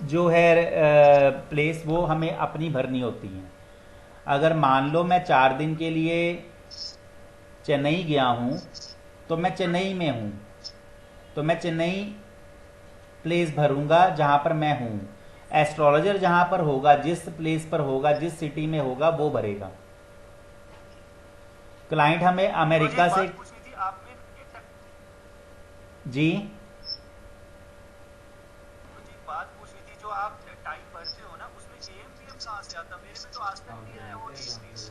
जो है प्लेस वो हमें अपनी भरनी होती हैं। अगर मान लो मैं 4 दिन के लिए चेन्नई गया हूँ, तो मैं चेन्नई में हूँ, तो मैं चेन्नई प्लेस भरूंगा जहाँ पर मैं हूँ। एस्ट्रोलॉजर जहाँ पर होगा, जिस प्लेस पर होगा, जिस सिटी में होगा, वो भरेगा। क्लाइंट हमें मुझे अमेरिका एक से। बात पूछनी थी आपने जी। मुझे एक बात पूछनी थी, जो आप टाइम भरते हो ना, उसमें एएम पीएम कहाँ से आता? मेरे में तो आज तक नहीं आया वो एक चीज।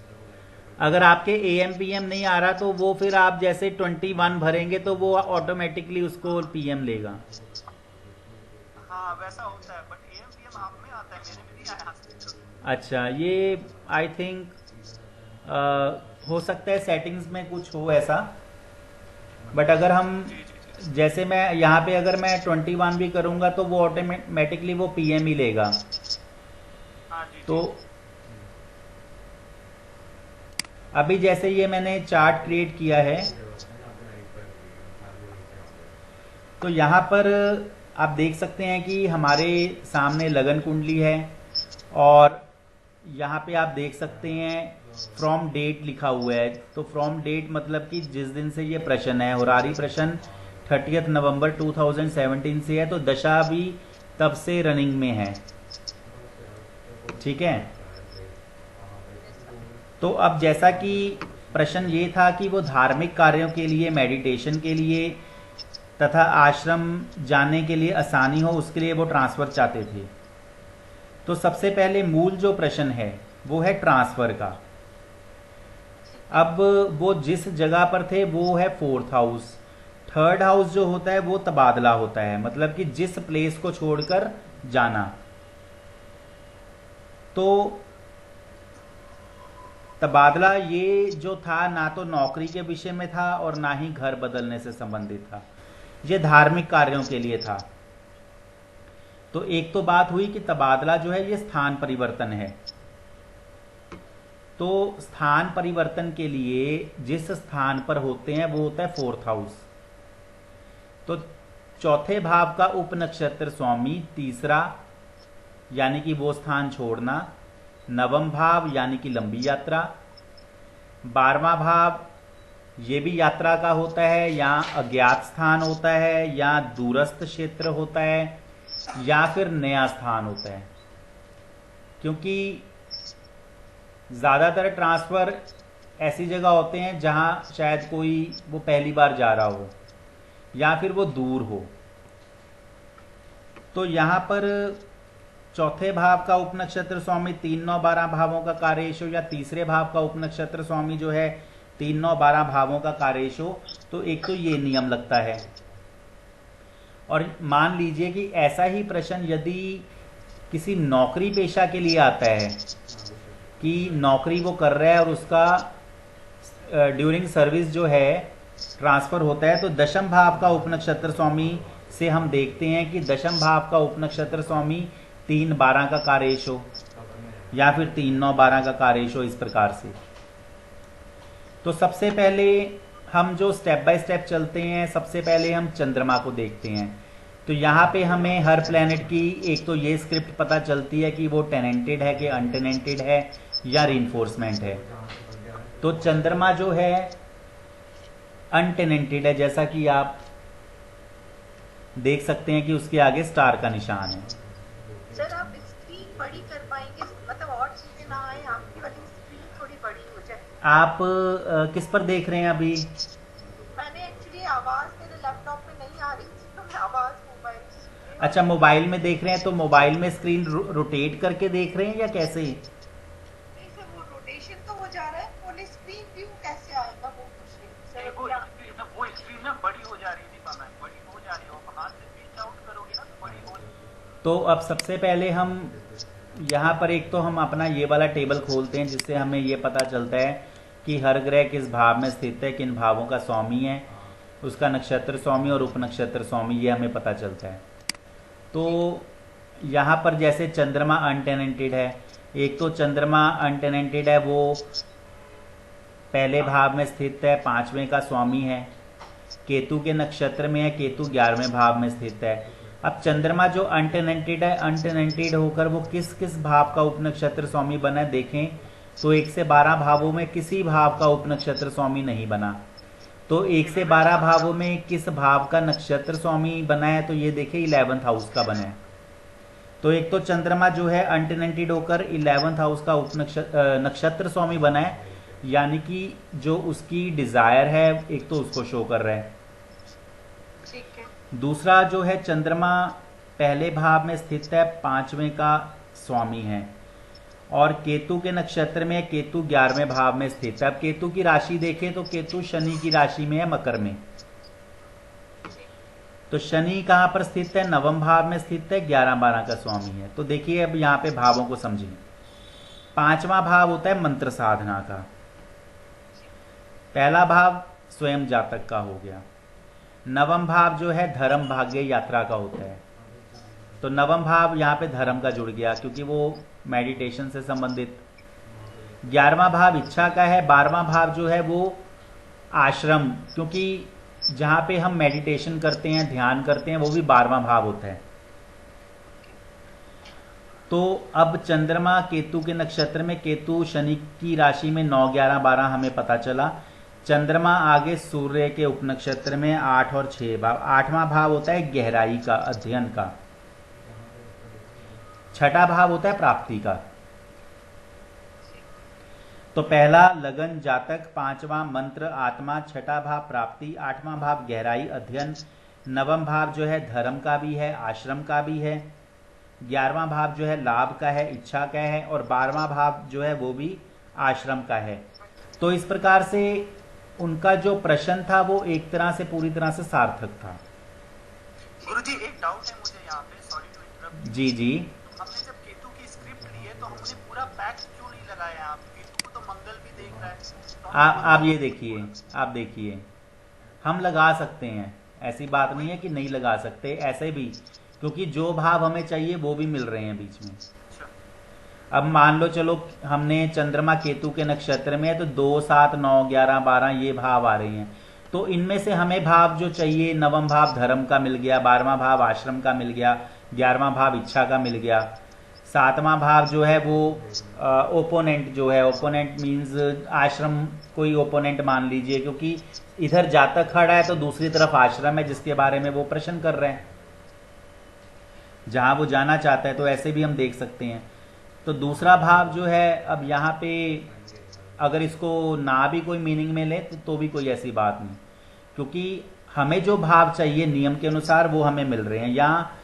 अगर आपके ए एम पी एम नहीं आ रहा, तो वो फिर आप जैसे 21 भरेंगे तो वो ऑटोमेटिकली उसको पी एम लेगा। हाँ वैसा होता है, बट एएम पीएम आप में आता है, मेरे में नहीं आया आज तक कभी। अच्छा, ये आई थिंक हो सकता है सेटिंग्स में कुछ हो ऐसा। बट अगर हम, जी जी जी। जैसे मैं यहाँ पे अगर मैं 21 भी करूँगा तो वो ऑटोमेटिकली वो पी एम ही लेगा। हाँ जी तो जी। अभी जैसे ये मैंने चार्ट क्रिएट किया है, तो यहाँ पर आप देख सकते हैं कि हमारे सामने लगन कुंडली है, और यहाँ पे आप देख सकते हैं फ्रॉम डेट लिखा हुआ है। तो फ्रॉम डेट मतलब कि जिस दिन से ये प्रश्न है, होरारी प्रश्न 30 नवंबर 2017 से है, तो दशा भी तब से रनिंग में है। ठीक है। तो अब जैसा कि प्रश्न ये था कि वो धार्मिक कार्यों के लिए, मेडिटेशन के लिए तथा आश्रम जाने के लिए आसानी हो, उसके लिए वो ट्रांसफ़र चाहते थे। तो सबसे पहले मूल जो प्रश्न है वो है ट्रांसफ़र का। अब वो जिस जगह पर थे वो है 4th हाउस। 3rd हाउस जो होता है वो तबादला होता है, मतलब कि जिस प्लेस को छोड़कर जाना। तो तबादला ये जो था, ना तो नौकरी के विषय में था और ना ही घर बदलने से संबंधित था, ये धार्मिक कार्यों के लिए था। तो एक तो बात हुई कि तबादला जो है ये स्थान परिवर्तन है। तो स्थान परिवर्तन के लिए जिस स्थान पर होते हैं वो होता है 4th हाउस। तो चौथे भाव का उप नक्षत्र स्वामी तीसरा, यानी कि वो स्थान छोड़ना। नवम भाव यानी कि लंबी यात्रा। 12वां भाव ये भी यात्रा का होता है, या अज्ञात स्थान होता है, या दूरस्थ क्षेत्र होता है, या फिर नया स्थान होता है। क्योंकि ज़्यादातर ट्रांसफ़र ऐसी जगह होते हैं जहां शायद कोई वो पहली बार जा रहा हो, या फिर वो दूर हो। तो यहाँ पर चौथे भाव का उपनक्षत्र स्वामी 3 9 12 भावों का कार्येश हो, या तीसरे भाव का उपनक्षत्र स्वामी जो है 3 9 12 भावों का कार्येश हो, तो एक तो ये नियम लगता है। और मान लीजिए कि ऐसा ही प्रश्न यदि किसी नौकरी पेशा के लिए आता है, कि नौकरी वो कर रहा है और उसका ड्यूरिंग सर्विस जो है ट्रांसफ़र होता है, तो दशम भाव का उपनक्षत्र स्वामी से हम देखते हैं कि दशम भाव का उपनक्षत्र स्वामी 3 12 का कार्येश हो, या फिर 3 9 12 का कार्येश हो, इस प्रकार से। तो सबसे पहले हम जो स्टेप बाय स्टेप चलते हैं, सबसे पहले हम चंद्रमा को देखते हैं। तो यहाँ पे हमें हर प्लेनेट की एक तो ये स्क्रिप्ट पता चलती है कि वो टेनेंटेड है कि अनटेनेंटेड है, या रिइंफोर्समेंट है। तो चंद्रमा जो है अनटेनेंटेड है, जैसा कि आप देख सकते हैं कि उसके आगे स्टार का निशान है। सर आप स्क्रीन बड़ी कर पाएंगे, मतलब और चीजें ना आए, आपकी वाली स्क्रीन थोड़ी बड़ी हो जाए। आप किस पर देख रहे हैं अभी? मैंने एक्चुअली आवाज मेरे लैपटॉप में नहीं आ रही थी, तो मैं आवाज मोबाइल से सुन रही हूँ। अच्छा, मोबाइल में देख रहे हैं, तो मोबाइल में स्क्रीन रोटेट करके देख रहे हैं या कैसे? नहीं सर, वो रोटेशन तो हो जा रहा है, बोले स्क्रीन व्यू कैसे आएगा वो पूछ रही हूँ सर। वो स्क्रीन ना बड़ी हो जा रही थी, मैम बड़ी हो जा रही हो, हाथ से रीच आउट करोगे ना तो बड़ी हो। तो अब सबसे पहले हम यहाँ पर एक तो हम अपना ये वाला टेबल खोलते हैं, जिससे हमें ये पता चलता है कि हर ग्रह किस भाव में स्थित है, किन भावों का स्वामी है, उसका नक्षत्र स्वामी और उपनक्षत्र स्वामी, ये हमें पता चलता है। तो यहाँ पर जैसे चंद्रमा अनटेनेंटेड है, एक तो चंद्रमा अनटेनेंटेड है, वो पहले भाव में स्थित है, 5वें का स्वामी है, केतु के नक्षत्र में है, केतु 11वें भाव में स्थित है। अब चंद्रमा जो अनटेनेंटेड है, अनटेनेंटेड होकर वो किस किस भाव का उपनक्षत्र स्वामी बना है देखें तो 1 से 12 भावों में किसी भाव का उपनक्षत्र स्वामी नहीं बना। तो 1 से 12 भावों में किस भाव का नक्षत्र स्वामी बना है, तो ये देखिए 11th हाउस का बना है। तो एक तो चंद्रमा जो है अनटेनेंटेड होकर 11th हाउस का नक्षत्र स्वामी बना है, यानी कि जो उसकी डिजायर है एक तो उसको शो कर रहा है। ठीक है। दूसरा जो है चंद्रमा पहले भाव में स्थित है, 5वें का स्वामी है, और केतु के नक्षत्र में केतु 11वें भाव में स्थित है। अब केतु की राशि देखें तो केतु शनि की राशि में है, मकर में। तो शनि कहां पर स्थित है? 9वें भाव में स्थित है, 11-12 का स्वामी है। तो देखिए अब यहां पे भावों को समझिए। 5वां भाव होता है मंत्र साधना का, पहला भाव स्वयं जातक का हो गया। 9वां भाव जो है धर्म भाग्य यात्रा का होता है। तो 9वां भाव यहाँ पे धर्म का जुड़ गया क्योंकि वो मेडिटेशन से संबंधित। 11वां भाव इच्छा का है। 12वां भाव जो है वो आश्रम, क्योंकि जहाँ पे हम मेडिटेशन करते हैं, ध्यान करते हैं, वो भी 12वां भाव होता है। तो अब चंद्रमा केतु के नक्षत्र में, केतु शनि की राशि में 9, 11, 12 हमें पता चला। चंद्रमा आगे सूर्य के उपनक्षत्र में 8 और 6 भाव। 8वां भाव होता है गहराई का, अध्ययन का। 6ठा भाव होता है प्राप्ति का। तो पहला लगन जातक, 5वां मंत्र आत्मा, 6ठा भाव प्राप्ति, 8वां भाव गहराई अध्ययन, 9वां भाव जो है धर्म का भी है, आश्रम का भी है, 11वां भाव जो है लाभ का है, इच्छा का है, और 12वां भाव जो है वो भी आश्रम का है। तो इस प्रकार से उनका जो प्रश्न था वो एक तरह से पूरी तरह से सार्थक था। गुरुजी एक डाउट है मुझे यहाँ पे, सॉरी टू इंटरप्ट। जी जी। हमने जब केतु की स्क्रिप्ट ली है तो हमने पूरा पैक क्यों नहीं लगाया? आप केतु को तो मंगल भी देख रहा है, तो आप ये देखिए, आप देखिए, हम लगा सकते हैं, ऐसी बात नहीं है कि नहीं लगा सकते, ऐसे भी, क्योंकि जो भाव हमें चाहिए वो भी मिल रहे हैं बीच में। अब मान लो चलो हमने चंद्रमा केतु के नक्षत्र में है तो 2, 7, 9, 11, 12 ये भाव आ रहे हैं। तो इनमें से हमें भाव जो चाहिए, 9वां भाव धर्म का मिल गया, 12वां भाव आश्रम का मिल गया, 11वां भाव इच्छा का मिल गया, 7वां भाव जो है वो ओपोनेंट जो है, ओपोनेंट मीन्स आश्रम, कोई ओपोनेंट मान लीजिए, क्योंकि इधर जातक खड़ा है तो दूसरी तरफ आश्रम है जिसके बारे में वो प्रश्न कर रहे हैं, जहां वो जाना चाहता है। तो ऐसे भी हम देख सकते हैं। तो दूसरा भाव जो है, अब यहाँ पे अगर इसको ना भी कोई मीनिंग में ले तो भी कोई ऐसी बात नहीं, क्योंकि हमें जो भाव चाहिए नियम के अनुसार वो हमें मिल रहे हैं। यहाँ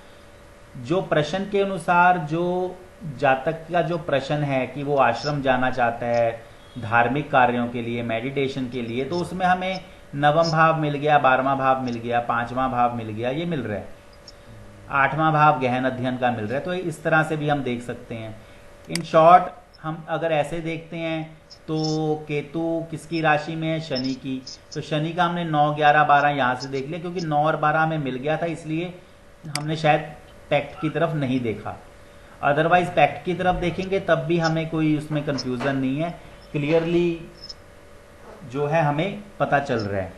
जो प्रश्न के अनुसार जो जातक का जो प्रश्न है कि वो आश्रम जाना चाहता है धार्मिक कार्यों के लिए, मेडिटेशन के लिए, तो उसमें हमें 9वां भाव मिल गया, 12वां भाव मिल गया, 5वां भाव मिल गया, ये मिल रहा है, 8वां भाव गहन अध्ययन का मिल रहा है। तो इस तरह से भी हम देख सकते हैं। इन शॉर्ट हम अगर ऐसे देखते हैं तो केतु किसकी राशि में है? शनि की। तो शनि का हमने 9, 11, 12 यहां से देख लिया, क्योंकि 9 और 12 हमें मिल गया था, इसलिए हमने शायद पैक्ट की तरफ नहीं देखा। अदरवाइज पैक्ट की तरफ देखेंगे तब भी हमें कोई उसमें कंफ्यूजन नहीं है, क्लियरली जो है हमें पता चल रहा है।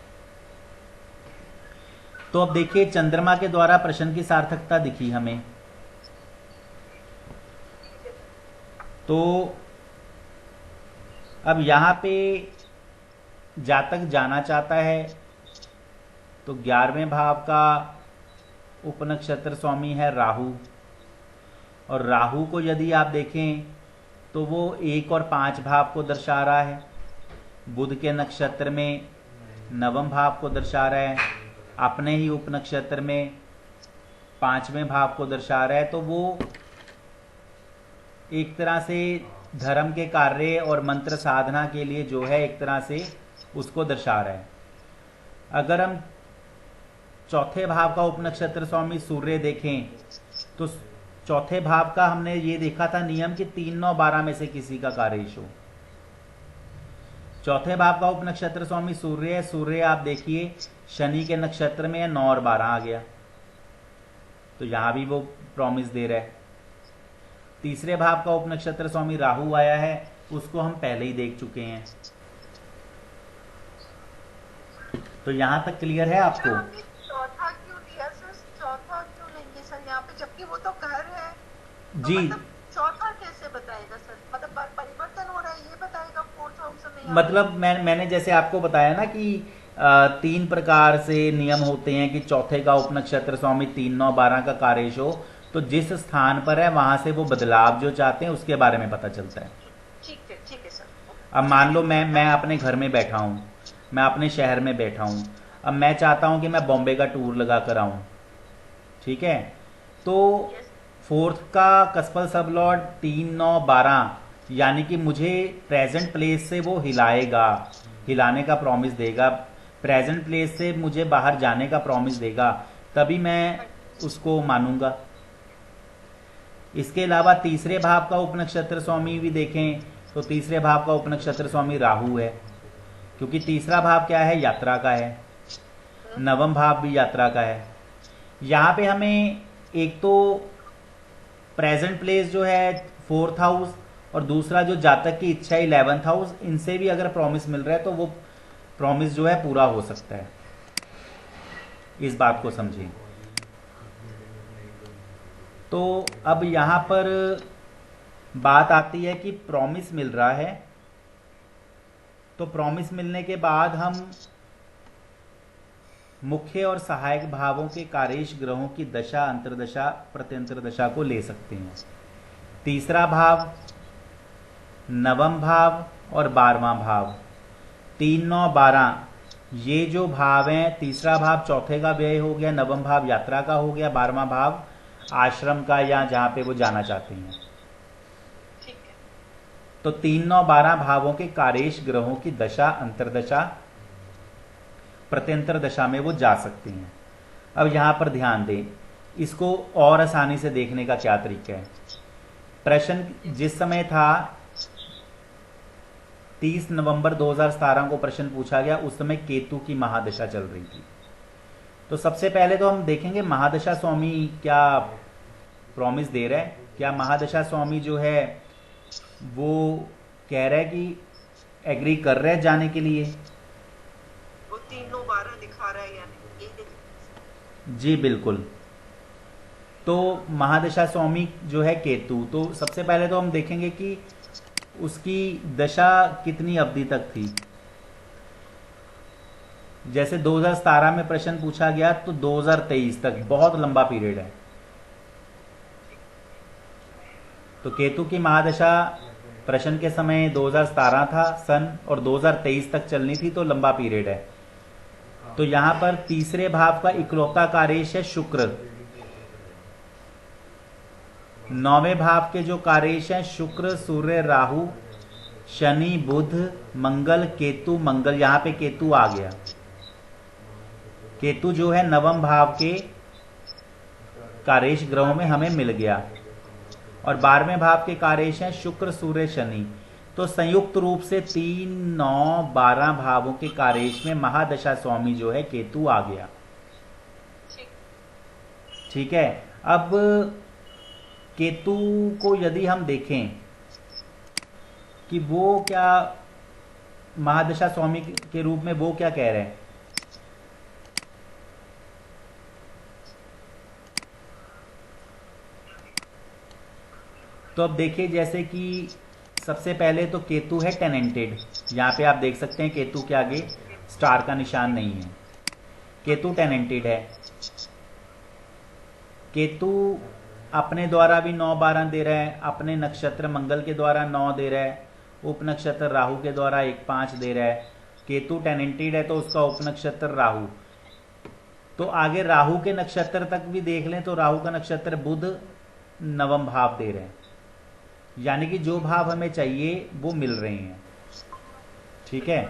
तो अब देखिए चंद्रमा के द्वारा प्रश्न की सार्थकता दिखी हमें। तो अब यहां पे जातक जाना चाहता है तो 11वें भाव का उपनक्षत्र स्वामी है राहु, और राहु को यदि आप देखें तो वो 1 और 5 भाव को दर्शा रहा है। बुध के नक्षत्र में 9वें भाव को दर्शा रहा है, अपने ही उपनक्षत्र में 5वें भाव को दर्शा रहा है। तो वो एक तरह से धर्म के कार्य और मंत्र साधना के लिए जो है एक तरह से उसको दर्शा रहा है। अगर हम चौथे भाव का उपनक्षत्र स्वामी सूर्य देखें तो चौथे भाव का हमने ये देखा था नियम कि 3, 9, 12 में से किसी का कार्येश हो। चौथे भाव का उपनक्षत्र स्वामी सूर्य है। सूर्य आप देखिए शनि के नक्षत्र में है, 9 और 12 आ गया, तो यहां भी वो प्रॉमिस दे रहा है। तीसरे भाव का उपनक्षत्र स्वामी राहु आया है, उसको हम पहले ही देख चुके हैं। तो यहां तक क्लियर है आपको? चौथा क्यों दिया सर? चौथा क्यों लेंगे सर? जबकि वो तो घर है, तो जी, मतलब चौथा कैसे बताएगा सर? मतलब परिवर्तन हो रहा है ये बताएगा फोर्थ हाउस में यहाँ पे? मतलब मैंने जैसे आपको बताया ना कि तीन प्रकार से नियम होते हैं कि चौथे का उपनक्षत्र स्वामी 3 9 12 का कार्येश हो, तो जिस स्थान पर है वहां से वो बदलाव जो चाहते हैं उसके बारे में पता चलता है। ठीक है सर। अब मान लो मैं अपने घर में बैठा हूँ, मैं अपने शहर में बैठा हूँ, अब मैं चाहता हूँ कि मैं बॉम्बे का टूर लगा कर आऊँ, ठीक है? तो यस। फोर्थ का कस्पल सब लॉर्ड 3 9 12, यानी कि मुझे प्रेजेंट प्लेस से वो हिलाएगा, हिलाने का प्रॉमिस देगा, प्रेजेंट प्लेस से मुझे बाहर जाने का प्रॉमिस देगा, तभी मैं उसको मानूंगा। इसके अलावा तीसरे भाव का उपनक्षत्र स्वामी भी देखें तो तीसरे भाव का उपनक्षत्र स्वामी राहु है, क्योंकि तीसरा भाव क्या है, यात्रा का है, नवम भाव भी यात्रा का है। यहाँ पे हमें एक तो प्रेजेंट प्लेस जो है फोर्थ हाउस, और दूसरा जो जातक की इच्छा 11th हाउस, इनसे भी अगर प्रॉमिस मिल रहा है तो वो प्रॉमिस जो है पूरा हो सकता है। इस बात को समझें। तो अब यहाँ पर बात आती है कि प्रॉमिस मिल रहा है, तो प्रॉमिस मिलने के बाद हम मुख्य और सहायक भावों के कार्येश ग्रहों की दशा, अंतर्दशा, प्रत्यंतर दशा को ले सकते हैं। तीसरा भाव, नवम भाव और 12वां भाव, 3 9 12, ये जो भाव हैं, तीसरा भाव चौथे का व्यय हो गया, नवम भाव यात्रा का हो गया, 12वां भाव आश्रम का या जहां पे वो जाना चाहते हैं। ठीक है। तो 3 9 12 भावों के कार्येश ग्रहों की दशा, अंतर्दशा, प्रत्यंतर दशा में वो जा सकते हैं। अब यहां पर ध्यान दें, इसको और आसानी से देखने का क्या तरीका है। प्रश्न जिस समय था 30 नवंबर 2017 को प्रश्न पूछा गया, उस समय केतु की महादशा चल रही थी। तो सबसे पहले तो हम देखेंगे महादशा स्वामी क्या प्रॉमिस दे रहा है। क्या महादशा स्वामी जो है वो कह रहा है कि एग्री कर रहा है जाने के लिए? वो 3 9 12 दिखा रहा है या नहीं, यही देख। जी बिल्कुल। तो महादशा स्वामी जो है केतु, तो सबसे पहले तो हम देखेंगे कि उसकी दशा कितनी अवधि तक थी। जैसे 2017 में प्रश्न पूछा गया तो 2023 तक, बहुत लंबा पीरियड है। तो केतु की महादशा प्रश्न के समय 2017 था सन, और 2023 तक चलनी थी, तो लंबा पीरियड है। तो यहां पर तीसरे भाव का इकलौता कार्येश है शुक्र। नौवें भाव के जो कार्येश हैं शुक्र, सूर्य, राहु, शनि, बुध, मंगल, केतु, मंगल, यहां पे केतु आ गया। केतु जो है नवम भाव के कार्येश ग्रहों में हमें मिल गया, और 12वें भाव के कार्येश हैं शुक्र, सूर्य, शनि। तो संयुक्त रूप से 3 9 12 भावों के कार्येश में महादशा स्वामी जो है केतु आ गया। ठीक है। अब केतु को यदि हम देखें कि वो क्या महादशा स्वामी के रूप में वो क्या कह रहे हैं, तो अब देखिए जैसे कि सबसे पहले तो केतु है टेनेंटेड। यहां पे आप देख सकते हैं केतु के आगे स्टार का निशान नहीं है, केतु टेनेंटेड है। केतु अपने द्वारा भी 9 12 दे रहा है, अपने नक्षत्र मंगल के द्वारा 9 दे रहा है, उपनक्षत्र राहु के द्वारा 1 5 दे रहा है। केतु टेनेंटेड है तो उसका उपनक्षत्र राहु। तो आगे राहु के नक्षत्र तक भी देख लें तो राहु का नक्षत्र बुध नवम भाव दे रहे हैं, यानी कि जो भाव हमें चाहिए वो मिल रहे हैं। ठीक है।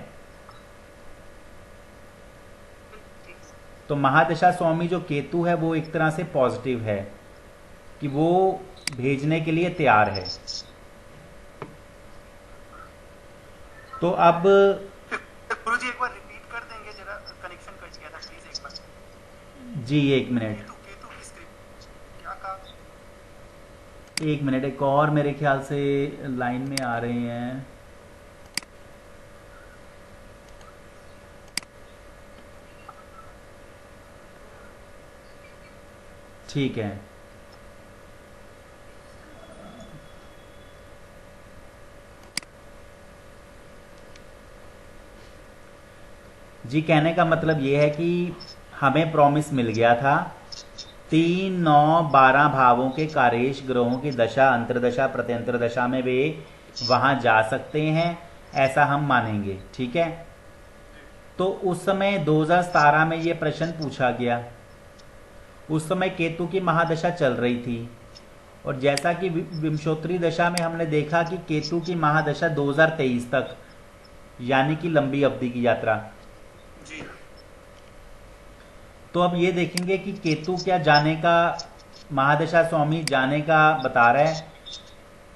तो महादशा स्वामी जो केतु है वो एक तरह से पॉजिटिव है कि वो भेजने के लिए तैयार है। तो अब गुरुजी एक बार रिपीट कर देंगे, जरा कनेक्शन कट गया था, प्लीज एक बार। जी 1 मिनट, केतु केतु की स्क्रिप्ट क्या कहा? 1 मिनट, एक और मेरे ख्याल से लाइन में आ रहे हैं। ठीक है। जी कहने का मतलब ये है कि हमें प्रॉमिस मिल गया था 3, 9, 12 भावों के कार्येश ग्रहों की दशा अंतर्दशा प्रत्यंतर दशा में वे वहां जा सकते हैं, ऐसा हम मानेंगे। ठीक है, तो उस समय 2017 में ये प्रश्न पूछा गया। उस समय केतु की महादशा चल रही थी और जैसा कि विंशोत्तरी दशा में हमने देखा कि केतु की महादशा 2023 तक, यानी कि लंबी अवधि की यात्रा। जी तो अब ये देखेंगे कि केतु क्या जाने का, महादशा स्वामी जाने का बता रहा है।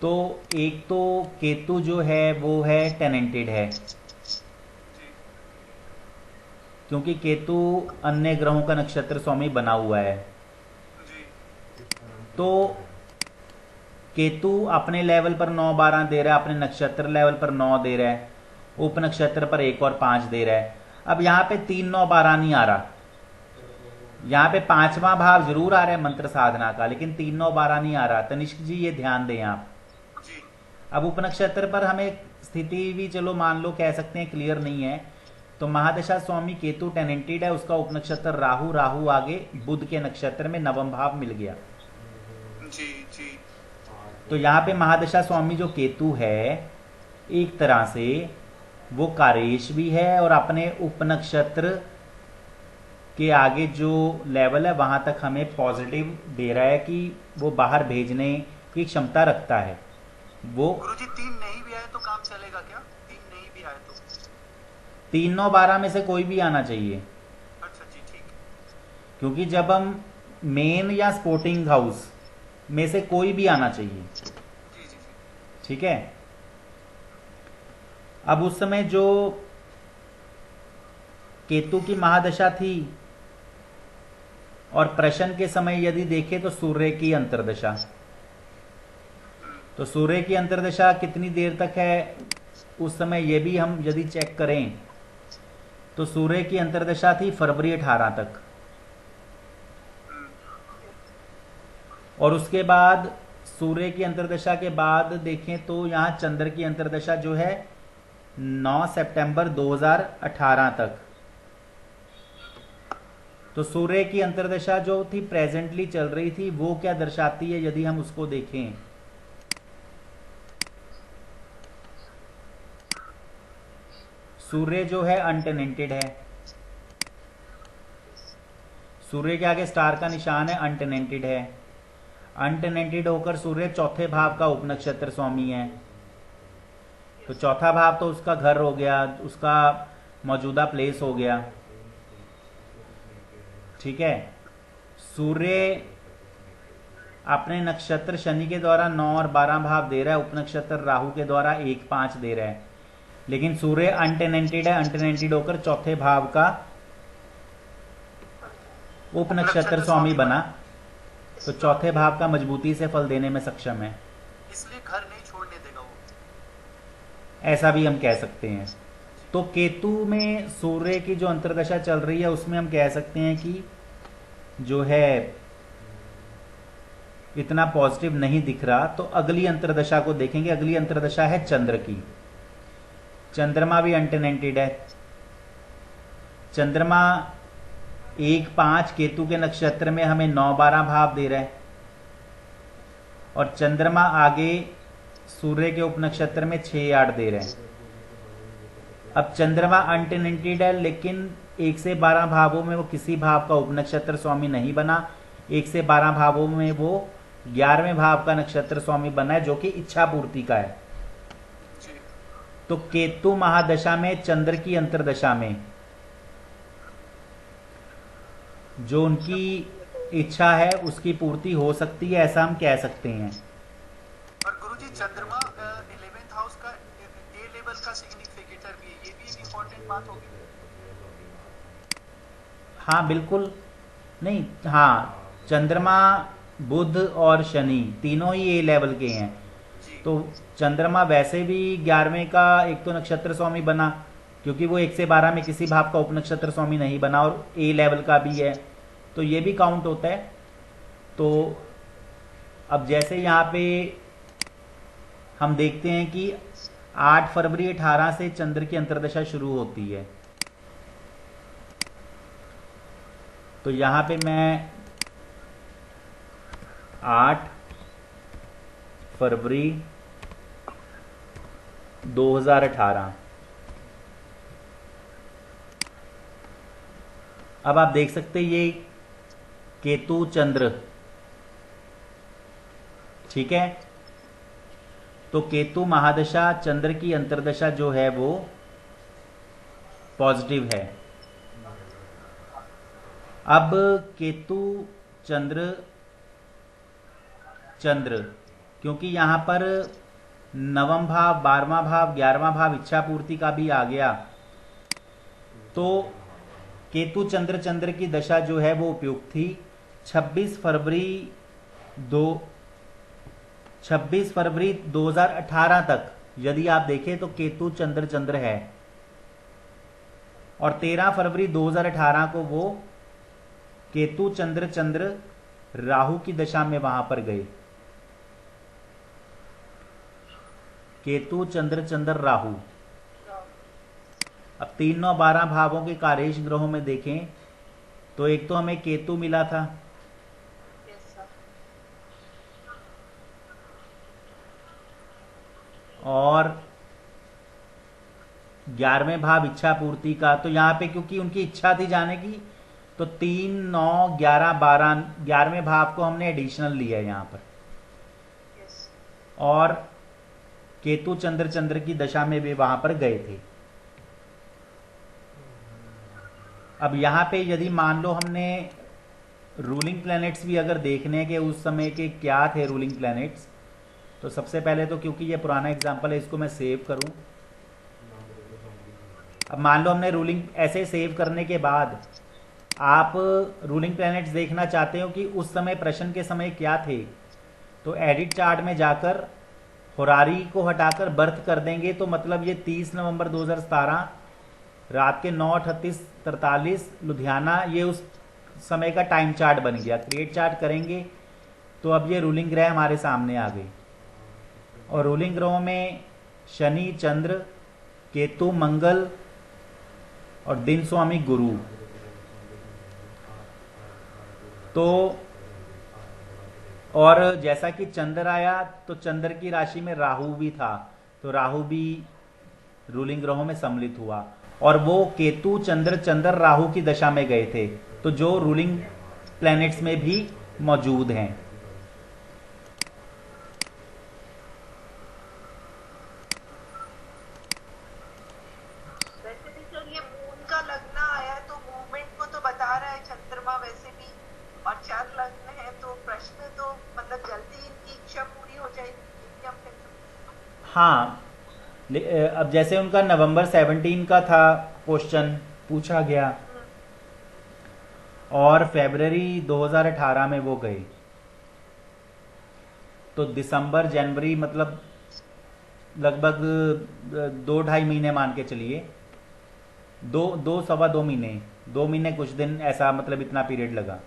तो एक तो केतु जो है वो है टेनेंटेड है, क्योंकि केतु अन्य ग्रहों का नक्षत्र स्वामी बना हुआ है। जी तो केतु अपने लेवल पर 9, 12 दे रहा है, अपने नक्षत्र लेवल पर 9 दे रहा है, उप नक्षत्र पर 1 और 5 दे रहा है। अब यहाँ पे 3, 9, 12 नहीं आ रहा, यहाँ पे 5वां भाव जरूर आ रहा है मंत्र साधना का, लेकिन 3, 9, 12 नहीं आ रहा। तनिष्क जी ये ध्यान दें आप। जी अब उप नक्षत्र पर हमें स्थिति भी चलो मान लो कह सकते हैं क्लियर नहीं है, तो महादशा स्वामी केतु टेनेंटेड है, उसका उपनक्षत्र राहु, राहु आगे बुध के नक्षत्र में नवम भाव मिल गया। जी जी तो यहाँ पे महादशा स्वामी जो केतु है एक तरह से वो कारेश भी है और अपने उपनक्षत्र के आगे जो लेवल है वहां तक हमें पॉजिटिव दे रहा है कि वो बाहर भेजने की क्षमता रखता है। वो गुरुजी 3 नहीं भी आए तो काम चलेगा क्या? 3 नहीं भी आए तो? 3, 9, 12 में से कोई भी आना चाहिए, अच्छा जी ठीक है। क्योंकि जब हम मेन या स्पोर्टिंग हाउस में से कोई भी आना चाहिए। जी जी जी ठीक है, अब उस समय जो केतु की महादशा थी और प्रश्न के समय यदि देखें तो सूर्य की अंतर्दशा, तो सूर्य की अंतर्दशा कितनी देर तक है उस समय ये भी हम यदि चेक करें तो सूर्य की अंतर्दशा थी फरवरी 18 तक, और उसके बाद सूर्य की अंतर्दशा के बाद देखें तो यहां चंद्र की अंतर्दशा जो है 9 सितंबर 2018 तक। तो सूर्य की अंतर्दशा जो थी प्रेजेंटली चल रही थी वो क्या दर्शाती है यदि हम उसको देखें, सूर्य जो है अनटेनेंटेड है, सूर्य के आगे स्टार का निशान है, अनटेनेंटेड है। अनटेनेंटेड होकर सूर्य चौथे भाव का उपनक्षत्र स्वामी है, तो चौथा भाव तो उसका घर हो गया, उसका मौजूदा प्लेस हो गया। ठीक है, सूर्य अपने नक्षत्र शनि के द्वारा 9 और 12 भाव दे रहा है, उपनक्षत्र राहु के द्वारा 1, 5 दे रहा है, लेकिन सूर्य अनटेनेंटेड है, अनटेनेंटेड होकर चौथे भाव का उपनक्षत्र स्वामी बना, तो चौथे भाव का मजबूती से फल देने में सक्षम है, इसलिए घर नहीं छोड़ने देगा वो। ऐसा भी हम कह सकते हैं। तो केतु में सूर्य की जो अंतर्दशा चल रही है उसमें हम कह सकते हैं कि जो है इतना पॉजिटिव नहीं दिख रहा। तो अगली अंतर्दशा को देखेंगे, अगली अंतर्दशा है चंद्र की। चंद्रमा भी अनटेनेंटेड है, चंद्रमा 1, 5 केतु के नक्षत्र में हमें 9, 12 भाव दे रहा है, और चंद्रमा आगे सूर्य के उपनक्षत्र में 6, 8 दे रहे हैं। अब चंद्रमा अनटेनेंटेड है, लेकिन 1 से 12 भावों में वो किसी भाव का उपनक्षत्र स्वामी नहीं बना, 1 से 12 भावों में वो 11वें भाव का नक्षत्र स्वामी बना है, जो कि इच्छा पूर्ति का है। जी तो केतु महादशा में चंद्र की अंतर्दशा में जो उनकी इच्छा है उसकी पूर्ति हो सकती है, ऐसा हम कह सकते हैं। और गुरुजी चंद्रमा 11th हाउस का ए लेवल का सिग्निफिकेटर भी है, ये भी एक इम्पोर्टेंट बात होगी। हाँ बिल्कुल, नहीं हाँ, चंद्रमा बुध और शनि तीनों ही ए लेवल के हैं, जी तो चंद्रमा वैसे भी 11वें का एक तो नक्षत्र स्वामी बना, क्योंकि वो 1 से 12 में किसी भाव का उपनक्षत्र स्वामी नहीं बना, और ए लेवल का भी है, तो ये भी काउंट होता है। तो अब जैसे यहाँ पे हम देखते हैं कि 8 फरवरी 18 से चंद्र की अंतर्दशा शुरू होती है, तो यहां पे मैं 8 फरवरी 2018, अब आप देख सकते हैं ये केतु चंद्र, ठीक है। तो केतु महादशा, चंद्र की अंतर्दशा जो है वो पॉजिटिव है। अब केतु चंद्र चंद्र, क्योंकि यहां पर नवम भाव, 12वां भाव, 11वां भाव इच्छा पूर्ति का भी आ गया, तो केतु चंद्र चंद्र की दशा जो है वो उपयुक्त थी। 26 फरवरी 2018 तक यदि आप देखें तो केतु चंद्र चंद्र है, और 13 फरवरी 2018 को वो केतु चंद्र चंद्र राहु की दशा में वहां पर गए। केतु चंद्र चंद्र राहु। अब 3, 9, 12 भावों के कार्येश ग्रहों में देखें तो एक तो हमें केतु मिला था, यस सर। और 11वें भाव इच्छा पूर्ति का, तो यहां पे क्योंकि उनकी इच्छा थी जाने की, तो 3, 9, 11, 12, 11वें भाव को हमने एडिशनल लिया है यहां पर, यस। और केतु चंद्र चंद्र की दशा में भी वहां पर गए थे। अब यहां पे यदि मान लो हमने रूलिंग प्लैनेट्स भी अगर देखने के उस समय के क्या थे रूलिंग प्लैनेट्स, तो सबसे पहले तो क्योंकि ये पुराना एग्जांपल है इसको मैं सेव करूं। अब मान लो हमने रूलिंग ऐसे सेव करने के बाद आप रूलिंग प्लैनेट्स देखना चाहते हो कि उस समय प्रश्न के समय क्या थे, तो एडिट चार्ट में जाकर होरारी को हटाकर बर्थ कर देंगे, तो मतलब ये 30 नवंबर 2017 रात के 9:38:43 लुधियाना, ये उस समय का टाइम चार्ट बन गया। क्रिएट चार्ट करेंगे तो अब ये रूलिंग ग्रह हमारे सामने आ गए, और रूलिंग ग्रहों में शनि, चंद्र, केतु, मंगल और दिन स्वामी गुरु। तो और जैसा कि चंद्र आया तो चंद्र की राशि में राहु भी था, तो राहु भी रूलिंग ग्रहों में सम्मिलित हुआ, और वो केतु चंद्र चंद्र राहु की दशा में गए थे, तो जो रूलिंग प्लैनेट्स में भी मौजूद हैं। वैसे भी जो ये मून का लग्न आया तो मूवमेंट को तो बता रहा है चंद्रमा वैसे भी, और 4 लग्न है तो प्रश्न तो मतलब जल्दी इनकी इच्छा पूरी हो जाएगी, ये हम कह सकते हैं। हाँ, अब जैसे उनका नवंबर 17 का था क्वेश्चन पूछा गया, और फरवरी 2018 में वो गए, तो दिसंबर जनवरी मतलब लगभग 2-2.5 महीने मान के चलिए, 2 2 सवा 2 महीने, 2 महीने कुछ दिन, ऐसा मतलब इतना पीरियड लगा।